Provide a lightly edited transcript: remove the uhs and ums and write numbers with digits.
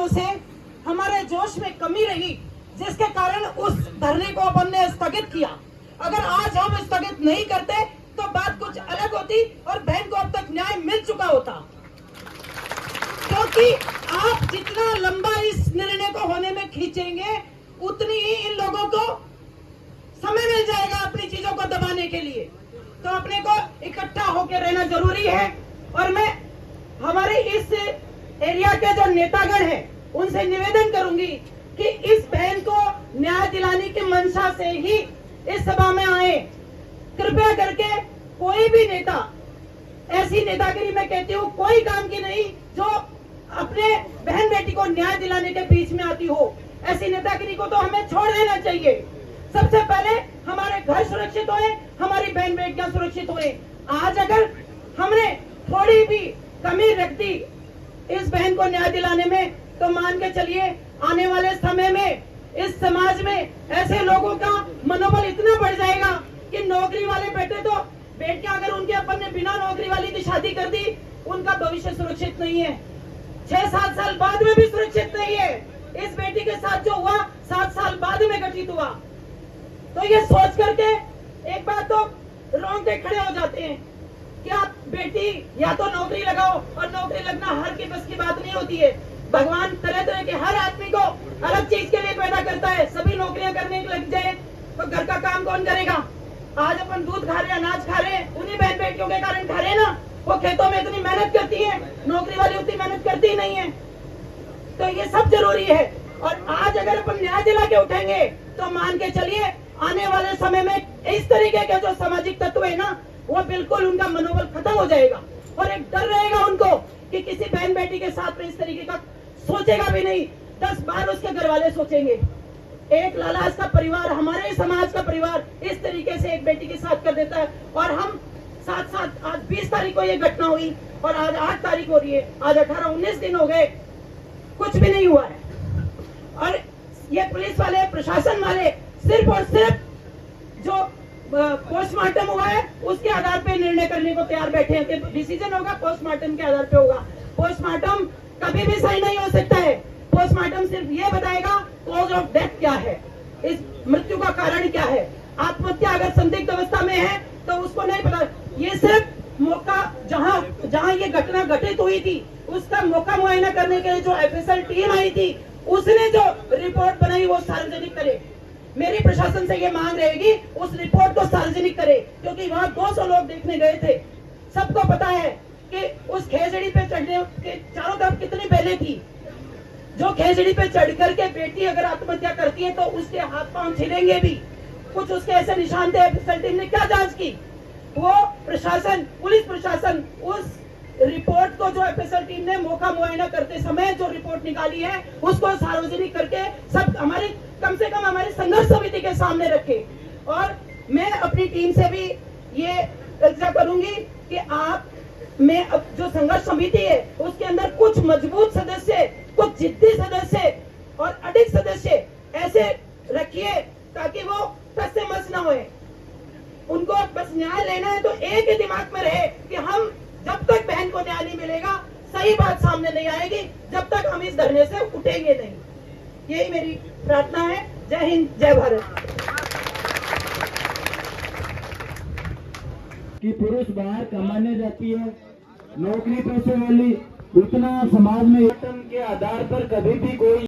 दिनों से हमारे जोश में कमी रही, जिसके कारण उस धरने को अपन ने स्थगित किया। अगर आज हम स्थगित नहीं करते तो बात कुछ अलग होती और बहन को अब तक न्याय मिल चुका होता। क्योंकि आप जितना लंबा इस निर्णय को होने में खींचेंगे, उतनी ही इन लोगों को समय मिल जाएगा अपनी चीजों को दबाने के लिए। तो अपने को इकट्ठा होकर रहना जरूरी है। और मैं हमारे इस एरिया के जो नेतागण हैं उनसे निवेदन करूंगी कि इस बहन को न्याय दिलाने की मंशा से ही इस सभा में आए। कृपया करके कोई भी नेता, ऐसी नेतागिरी मैं कहती हूँ कोई काम की नहीं जो अपने बहन बेटी को न्याय दिलाने के बीच में आती हो, ऐसी नेतागिरी को तो हमें छोड़ देना चाहिए। सबसे पहले हमारे घर सुरक्षित होए, हमारी बहन बेटियां सुरक्षित होए। आज अगर हमने थोड़ी भी कमी रख दी इस बहन को न्याय दिलाने में, तो मान के चलिए आने वाले समय में इस समाज में ऐसे लोगों का मनोबल इतना बढ़ जाएगा कि नौकरी वाले बेटे तो बेटियां अगर उनके अपन ने बिना नौकरी वाली की शादी कर दी, उनका भविष्य सुरक्षित नहीं है, 6-7 साल बाद में भी सुरक्षित नहीं है। इस बेटी के साथ जो हुआ 7 साल बाद में घटित हुआ। तो ये सोच करके एक बार तो रोंगटे खड़े हो जाते हैं कि आप बेटी या तो नौकरी लगाओ, और नौकरी लगना हर की बस की बात नहीं होती है। भगवान तरह तरह के हर आदमी को अलग चीज के लिए पैदा करता है। सभी नौकरियां करने लग जाए तो घर का काम कौन करेगा? आज अपन दूध खा रहे, अनाज खा रहे, उन्हीं बहन बेटियों के कारण खा रहे ना। वो खेतों में इतनी मेहनत करती है, नौकरी वाली उतनी मेहनत करती नहीं है। तो ये सब जरूरी है। और आज अगर अपन न्याय दिला के उठेंगे तो मान के चलिए आने वाले समय में इस तरीके के जो सामाजिक तत्व है ना, वो बिल्कुल उनका मनोबल खत्म हो जाएगा। और एक डर रहेगा उनको कि किसी बहन बेटी के साथ में इस तरीके का सोचेगा भी नहीं, 10 बार उसके घर वाले सोचेंगे। एक लालास का परिवार, हमारे समाज का परिवार इस तरीके से एक बेटी के साथ कर देता है। और हम साथ आज 20 तारीख को ये घटना हुई और आज 8 तारीख हो रही है, आज 18-19 दिन हो गए, कुछ भी नहीं हुआ है। और ये पुलिस वाले, प्रशासन वाले सिर्फ और सिर्फ जो पोस्टमार्टम हुआ है उसके आधार पे निर्णय करने को तैयार बैठे हैं कि डिसीजन होगा पोस्टमार्टम के आधार पे होगा। पोस्टमार्टम कभी भी सही नहीं हो सकता है। पोस्टमार्टम सिर्फ ये बताएगा कॉज ऑफ डेथ क्या है, इस मृत्यु का कारण क्या है। आत्महत्या अगर संदिग्ध अवस्था में है तो उसको नहीं पता। ये सिर्फ मौका, जहाँ ये घटना घटित हुई थी उसका मौका मुआयना करने के लिए जो एफएसएल टीम आई थी, उसने जो रिपोर्ट बनाई वो सार्वजनिक करे। मेरी प्रशासन से ये मांग रहेगी उस रिपोर्ट को सार्वजनिक करे, क्योंकि वहाँ 200 लोग देखने गए थे। सबको पता है कि उस खेजड़ी पे चढ़ने के चारों तरफ कितनी बेलें थी। जो खेजड़ी पे चढ़ करके बेटी अगर आत्महत्या करती है तो उसके हाथ पांव छिलेंगे भी। कुछ उसके ऐसे निशान थे। एफएसएल टीम ने क्या जांच की? वो प्रशासन, पुलिस प्रशासन उस रिपोर्ट को जो एफएसएल टीम ने मौका मुआयना करते समय जो रिपोर्ट निकाली है उसको सार्वजनिक करके सब हमारी, कम से कम हमारी संघर्ष समिति के सामने रखे। और मैं अपनी टीम से भी ये इल्तिजा करूंगी कि आप में अब जो संघर्ष समिति है उसके अंदर कुछ मजबूत सदस्य, कुछ जिद्दी सदस्य और अडिग सदस्य ऐसे रखिए ताकि वो टस से मस ना होए। उनको बस न्याय लेना है तो एक ही दिमाग में रहे कि हम जब तक बहन को न्याय नहीं मिलेगा, सही बात सामने नहीं आएगी, जब तक हम इस धरने से उठेंगे नहीं। यही मेरी प्रार्थना है। जय हिंद, जय भारत। कि पुरुष बाहर कमाने जाती है, नौकरी पैसे वाली, उतना समाज में के आधार पर कभी भी कोई